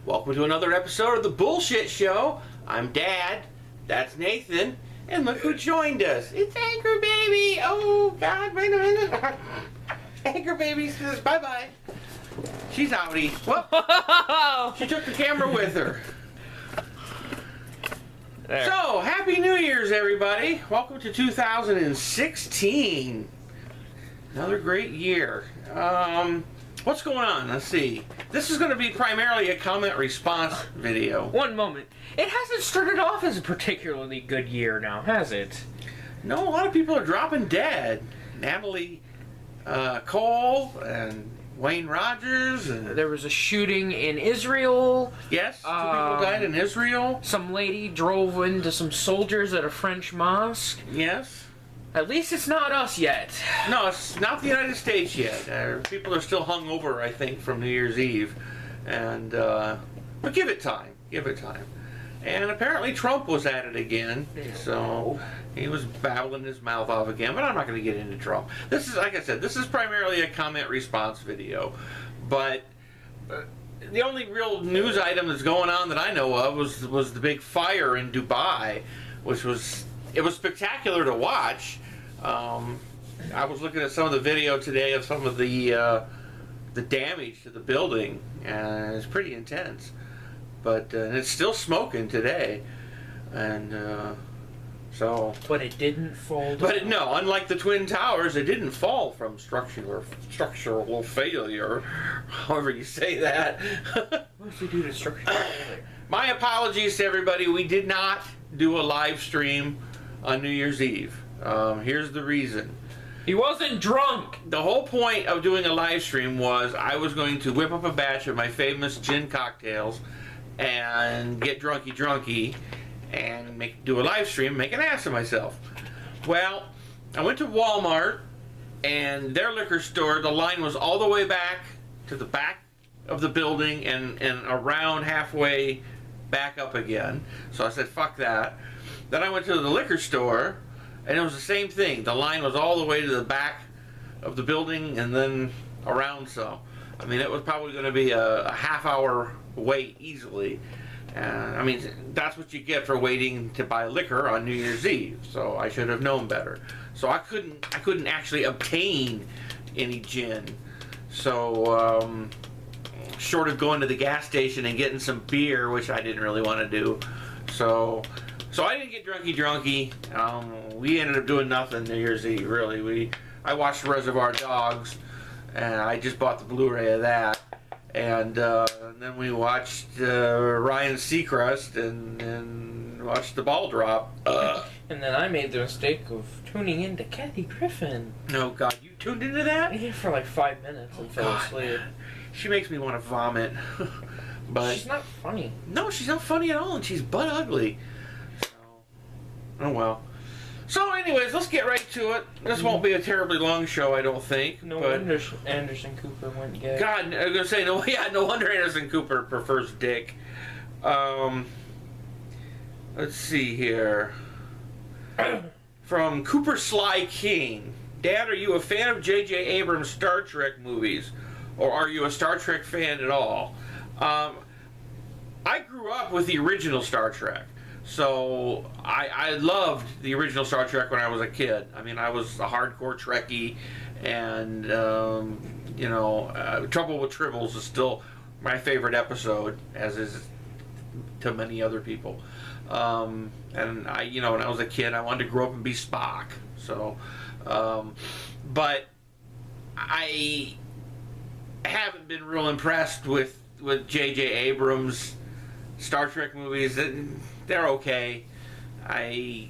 Welcome to another episode of The Bullshit Show. I'm Dad, that's Nathan, and look who joined us. It's Anchor Baby! Oh, God, wait a minute. Anchor Baby says bye-bye. She's outie. Whoop. She took the camera with her. There. So, Happy New Year's, everybody. Welcome to 2016. Another great year. What's going on? Let's see. This is going to be primarily a comment response video. One moment. It hasn't started off as a particularly good year now, has it? No, a lot of people are dropping dead. Natalie Cole and Wayne Rogers. And there was a shooting in Israel. Yes, two people died in Israel. Some lady drove into some soldiers at a French mosque. Yes. At least it's not us yet. No, it's not the United States yet. People are still hung over, I think, from New Year's Eve. And, but give it time. Give it time. And apparently Trump was at it again. So he was babbling his mouth off again. But I'm not going to get into Trump. This is, like I said, this is primarily a comment response video. But the only real news item that's going on that I know of was the big fire in Dubai, which was... It was spectacular to watch. I was looking at some of the video today of some of the damage to the building, and it's pretty intense. But and it's still smoking today, and so. But it didn't fall down. But no, unlike the Twin Towers, it didn't fall from structural failure, however you say that. What's it do to structural failure? My apologies to everybody. We did not do a live stream on New Year's Eve. Here's the reason. He wasn't drunk! The whole point of doing a live stream was I was going to whip up a batch of my famous gin cocktails and get drunky and do a live stream, make an ass of myself. Well, I went to Walmart and their liquor store, the line was all the way back to the back of the building and around halfway back up again. So I said, fuck that. Then I went to the liquor store, and it was the same thing. The line was all the way to the back of the building and then around some. I mean, it was probably going to be a half-hour wait easily. I mean, that's what you get for waiting to buy liquor on New Year's Eve. So I should have known better. So I couldn't actually obtain any gin. So short of going to the gas station and getting some beer, which I didn't really want to do. So I didn't get drunky. We ended up doing nothing New Year's Eve, really. I watched Reservoir Dogs, and I just bought the Blu-ray of that. And then we watched Ryan Seacrest and watched the ball drop. And then I made the mistake of tuning into Kathy Griffin. Oh, God. You tuned into that? Yeah, for like 5 minutes and fell asleep. She makes me want to vomit. But she's not funny. No, she's not funny at all, and she's butt ugly. Oh well. So anyways, let's get right to it. This won't be a terribly long show, I don't think. No wonder Anderson Cooper went gay. God, I was going to say, no wonder Anderson Cooper prefers dick. Let's see here. From Cooper Sly King. Dad, are you a fan of J.J. Abrams' Star Trek movies? Or are you a Star Trek fan at all? I grew up with the original Star Trek. So I loved the original Star Trek when I was a kid. I mean, I was a hardcore Trekkie, and Trouble with Tribbles is still my favorite episode, as is to many other people. And when I was a kid, I wanted to grow up and be Spock. So, but I haven't been real impressed with J.J. Abrams' Star Trek movies. They're okay. I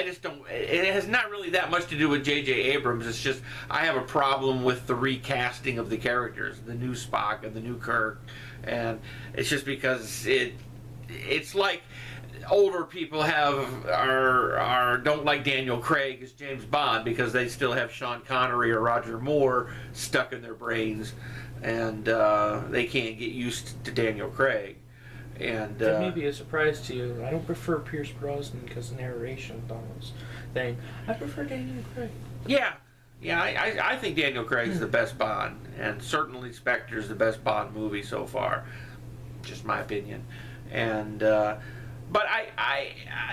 just don't. It has not really that much to do with J.J. Abrams. It's just I have a problem with the recasting of the characters, the new Spock and the new Kirk, and it's just because it's like older people don't like Daniel Craig as James Bond because they still have Sean Connery or Roger Moore stuck in their brains, and they can't get used to Daniel Craig. And it may be a surprise to you. I don't prefer Pierce Brosnan because narration thing. I prefer Daniel Craig. Yeah, I think Daniel Craig's the best Bond, and certainly Spectre's the best Bond movie so far. Just my opinion. And but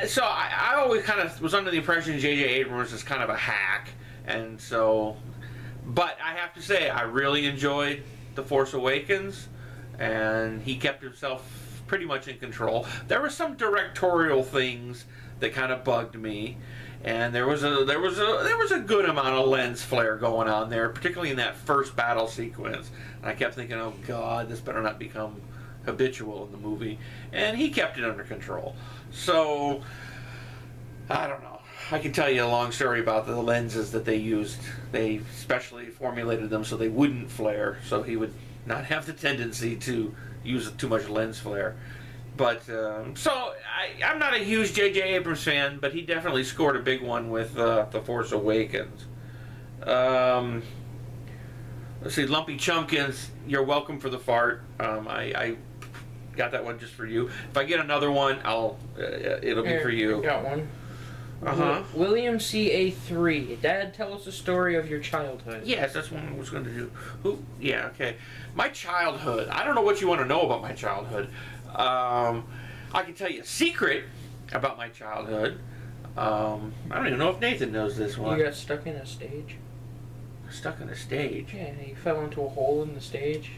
so I always kind of was under the impression J.J. Abrams is kind of a hack, and so. But I have to say, I really enjoyed The Force Awakens, and he kept himself pretty much in control. There were some directorial things that kind of bugged me, and there was a good amount of lens flare going on there, particularly in that first battle sequence. And I kept thinking, oh God, this better not become habitual in the movie. And he kept it under control. So I don't know. I can tell you a long story about the lenses that they used. They specially formulated them so they wouldn't flare, so he would not have the tendency to use too much lens flare. But, so, I'm not a huge J.J. Abrams fan, but he definitely scored a big one with The Force Awakens. Let's see, Lumpy Chumpkins, you're welcome for the fart. I got that one just for you. If I get another one, it'll be for you. I got one. Uh-huh. William C.A.3. Dad, tell us the story of your childhood. Yes, that's what I was going to do. Yeah, okay. My childhood. I don't know what you want to know about my childhood. I can tell you a secret about my childhood. I don't even know if Nathan knows this one. You got stuck in a stage? Stuck in a stage? Yeah, you fell into a hole in the stage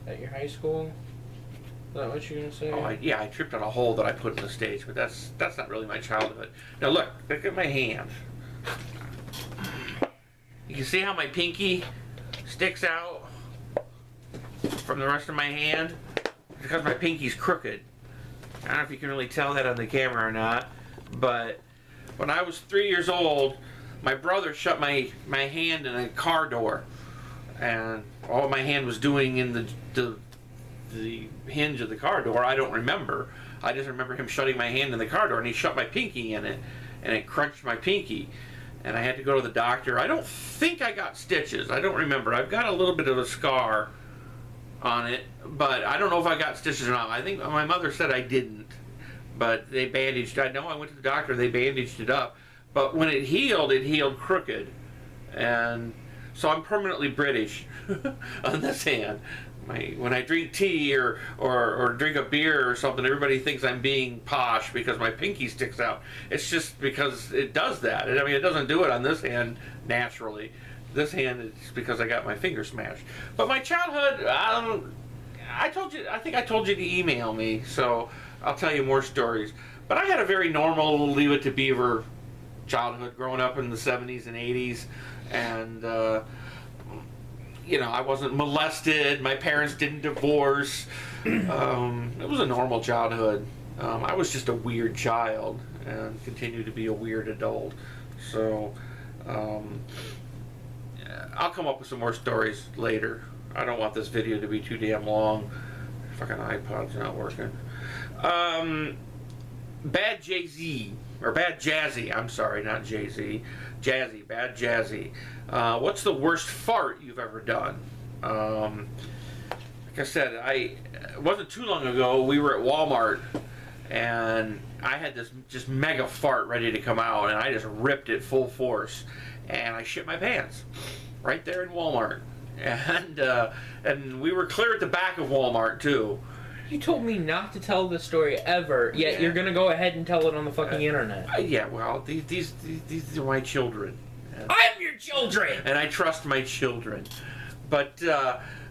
at your high school. Is that what you're going to say? Oh, I tripped on a hole that I put in the stage, but that's not really my childhood. Now look at my hand. You can see how my pinky sticks out from the rest of my hand? Because my pinky's crooked. I don't know if you can really tell that on the camera or not, but when I was 3 years old, my brother shut my hand in a car door, and all my hand was doing in the hinge of the car door, I don't remember. I just remember him shutting my hand in the car door, and he shut my pinky in it, and it crunched my pinky, and I had to go to the doctor. I don't think I got stitches. I don't remember. I've got a little bit of a scar on it, but I don't know if I got stitches or not. I think my mother said I didn't, but they bandaged. I know I went to the doctor, they bandaged it up, but when it healed crooked, and so I'm permanently British on this hand. When I drink tea or drink a beer or something, everybody thinks I'm being posh because my pinky sticks out. It's just because it does that. I mean, it doesn't do it on this hand naturally. This hand is because I got my finger smashed. But my childhood, I think I told you to email me, so I'll tell you more stories. But I had a very normal Leave It to Beaver childhood growing up in the 70s and 80s, and you know, I wasn't molested. My parents didn't divorce. It was a normal childhood. I was just a weird child and continue to be a weird adult. So I'll come up with some more stories later. I don't want this video to be too damn long. Fucking iPod's not working. Bad Jay-Z, or Bad Jazzy, I'm sorry, not Jay-Z. Jazzy, Bad Jazzy. What's the worst fart you've ever done? Like I said, it wasn't too long ago, we were at Walmart, and I had this just mega fart ready to come out, and I just ripped it full force, and I shit my pants right there in Walmart. And we were clear at the back of Walmart, too. You told me not to tell this story ever, yet you're gonna go ahead and tell it on the fucking internet. Yeah, well, these are my children. I'm your children! And I trust my children. But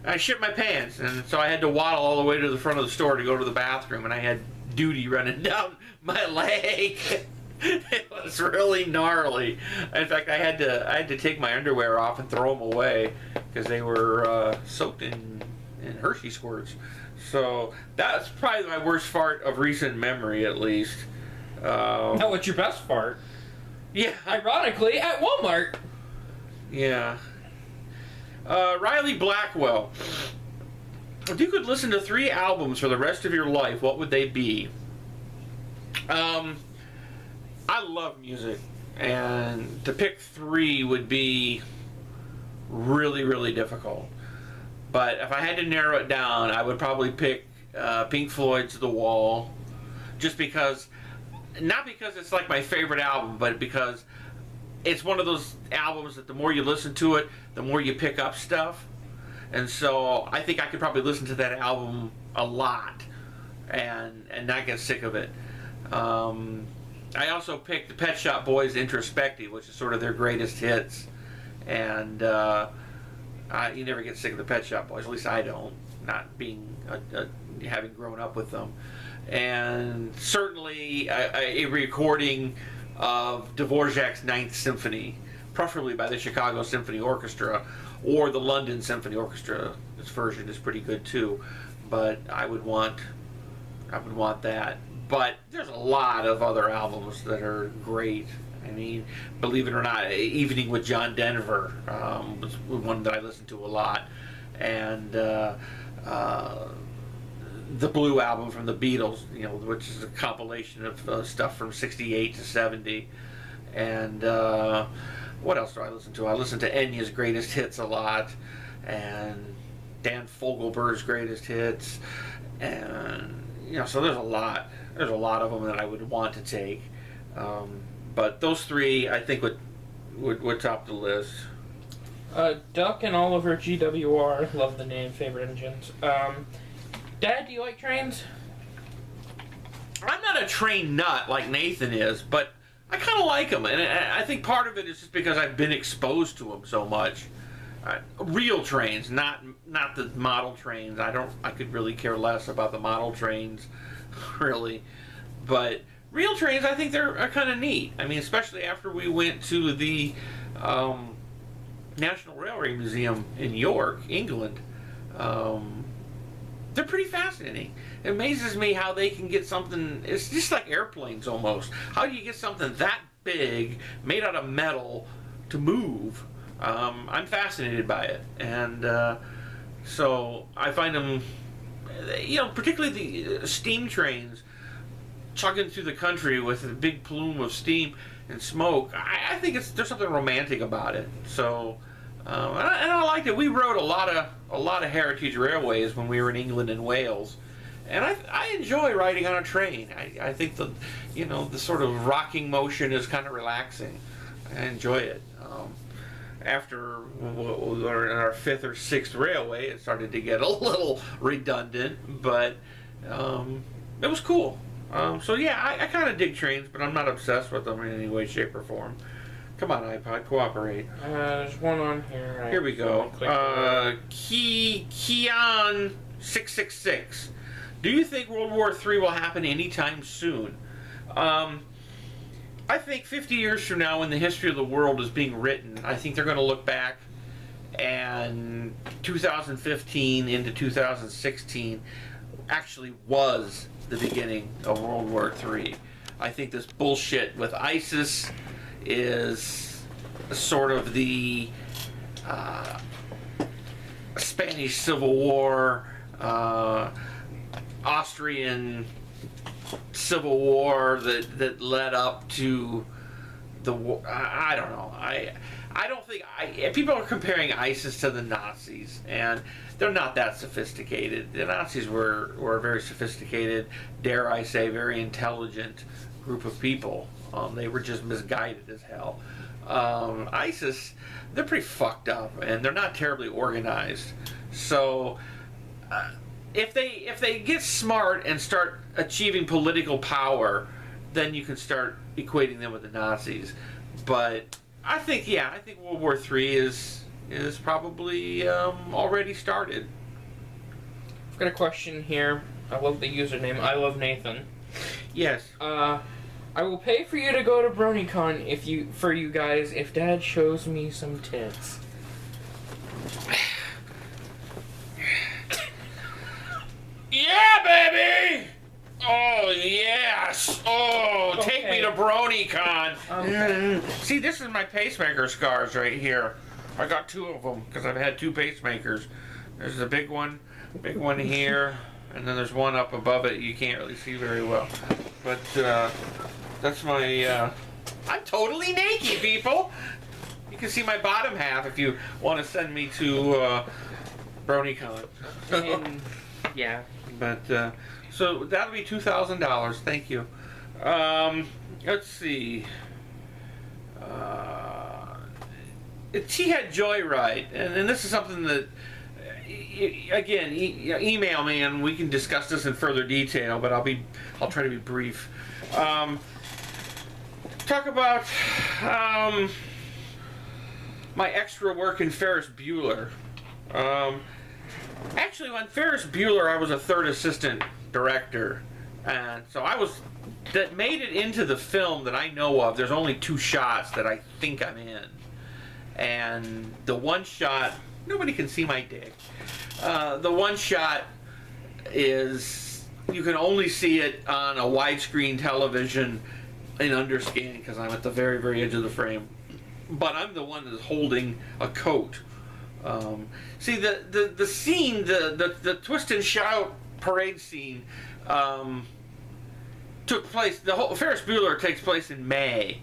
I shit my pants, and so I had to waddle all the way to the front of the store to go to the bathroom, and I had duty running down my leg. It was really gnarly. In fact, I had to take my underwear off and throw them away because they were soaked in Hershey squirts. So that's probably my worst fart of recent memory, at least. Now, what's your best fart? Yeah. Ironically, at Walmart. Yeah. Riley Blackwell. If you could listen to 3 albums for the rest of your life, what would they be? I love music, and to pick 3 would be really, really difficult. But if I had to narrow it down, I would probably pick Pink Floyd's The Wall, just because, not because it's like my favorite album, but because it's one of those albums that the more you listen to it, the more you pick up stuff. And so I think I could probably listen to that album a lot and not get sick of it. I also picked the Pet Shop Boys Introspective, which is sort of their greatest hits, and you never get sick of the Pet Shop Boys. At least I don't, not being having grown up with them. And certainly a recording of Dvorak's Ninth Symphony, preferably by the Chicago Symphony Orchestra or the London Symphony Orchestra. This version is pretty good too, but I would want that. But there's a lot of other albums that are great. I mean, believe it or not, Evening with John Denver was one that I listened to a lot, and the Blue Album from the Beatles, which is a compilation of stuff from '68 to '70, and what else do I listen to? I listen to Enya's Greatest Hits a lot, and Dan Fogelberg's Greatest Hits, and so there's a lot of them that I would want to take, but those three I think would top the list. Duck and Oliver GWR, love the name, favorite engines. Dad, do you like trains? I'm not a train nut like Nathan is, but I kind of like them, and I think part of it is just because I've been exposed to them so much. Real trains, not the model trains. I could really care less about the model trains, really. But real trains, I think they're kind of neat. I mean, especially after we went to the National Railway Museum in York, England. They're pretty fascinating. It amazes me how they can get something, it's just like airplanes almost. How do you get something that big, made out of metal, to move? I'm fascinated by it. And so I find them, particularly the steam trains, chugging through the country with a big plume of steam and smoke. I think there's something romantic about it. So, and I liked it. We rode a lot of heritage railways when we were in England and Wales, and I enjoy riding on a train. I think the sort of rocking motion is kind of relaxing. I enjoy it. After our fifth or sixth railway, it started to get a little redundant, but it was cool. So yeah, I kind of dig trains, but I'm not obsessed with them in any way, shape, or form. Come on, iPod, cooperate. There's one on here. Here we go. Keon 666. Do you think World War III will happen anytime soon? I think 50 years from now, when the history of the world is being written, I think they're going to look back, and 2015 into 2016 actually was the beginning of World War III. I think this bullshit with ISIS is sort of the Spanish Civil War, Austrian Civil War that led up to the war. I don't know. I don't think people are comparing ISIS to the Nazis, and they're not that sophisticated. The Nazis were a very sophisticated, dare I say, very intelligent group of people. They were just misguided as hell. ISIS, they're pretty fucked up, and they're not terribly organized. So if they get smart and start achieving political power, then you can start equating them with the Nazis. But I think World War III is probably already started. I've got a question here. I love the username. I love Nathan. Yes. I will pay for you to go to BronyCon for you guys if Dad shows me some tits. Yeah, baby! Oh, yes! Oh, okay. Take me to BronyCon. See, this is my pacemaker scars right here. I got two of them because I've had two pacemakers. There's a big one here, and then there's one up above it you can't really see very well. But that's my... I'm totally naked, people! You can see my bottom half if you want to send me to BronyCon. Yeah. But, so that'll be $2,000. Thank you. Let's see. He had Joyride, and this is something that again, email me and we can discuss this in further detail. But I'll try to be brief. Talk about my extra work in Ferris Bueller. Actually, on Ferris Bueller, I was a third assistant director, and so that made it into the film that I know of. There's only 2 shots that I think I'm in, and the one shot, nobody can see my dick. The one shot is, you can only see it on a widescreen television in underscan because I'm at the very, very edge of the frame. But I'm the one that's holding a coat. See, the scene, the twist and shout parade scene, took place. The whole Ferris Bueller takes place in May,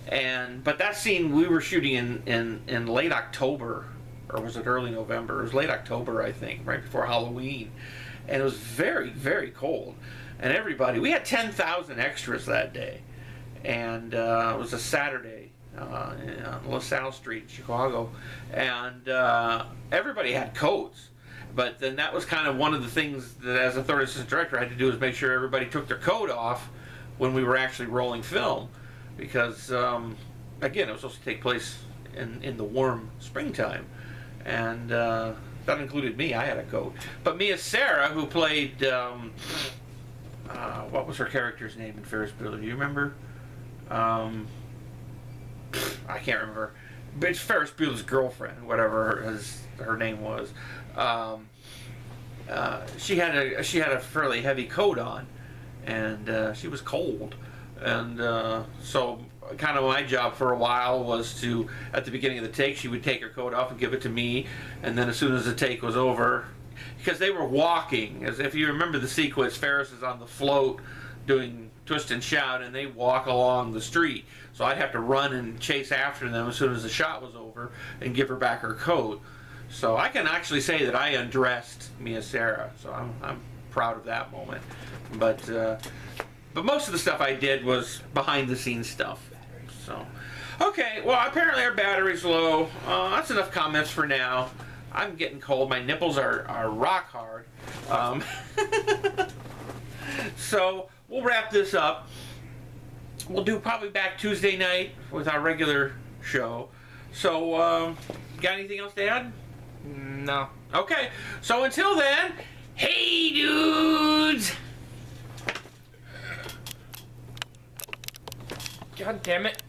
but that scene we were shooting in late October, or was it early November? It was late October, I think, right before Halloween, and it was very, very cold. And we had 10,000 extras that day, and it was a Saturday. On LaSalle Street in Chicago, and everybody had coats, but then that was kind of one of the things that as a third assistant director I had to do, is make sure everybody took their coat off when we were actually rolling film, because again, it was supposed to take place in the warm springtime, and that included me. I had a coat, but Mia Sarah, who played what was her character's name in Ferris Bueller? Do you remember? I can't remember, but it's Ferris Bueller's girlfriend, whatever her name was. She had a fairly heavy coat on, and she was cold, and so kind of my job for a while was to, at the beginning of the take, she would take her coat off and give it to me, and then as soon as the take was over, because they were walking, as if you remember the sequence, Ferris is on the float doing twist and shout, and they walk along the street. So I'd have to run and chase after them as soon as the shot was over and give her back her coat. So I can actually say that I undressed Mia Sarah. So I'm proud of that moment. But most of the stuff I did was behind the scenes stuff. So okay, well apparently our battery's low. That's enough comments for now. I'm getting cold. My nipples are rock hard. So we'll wrap this up. We'll do probably back Tuesday night with our regular show. So, got anything else to add? No. Okay. So until then, hey dudes! God damn it.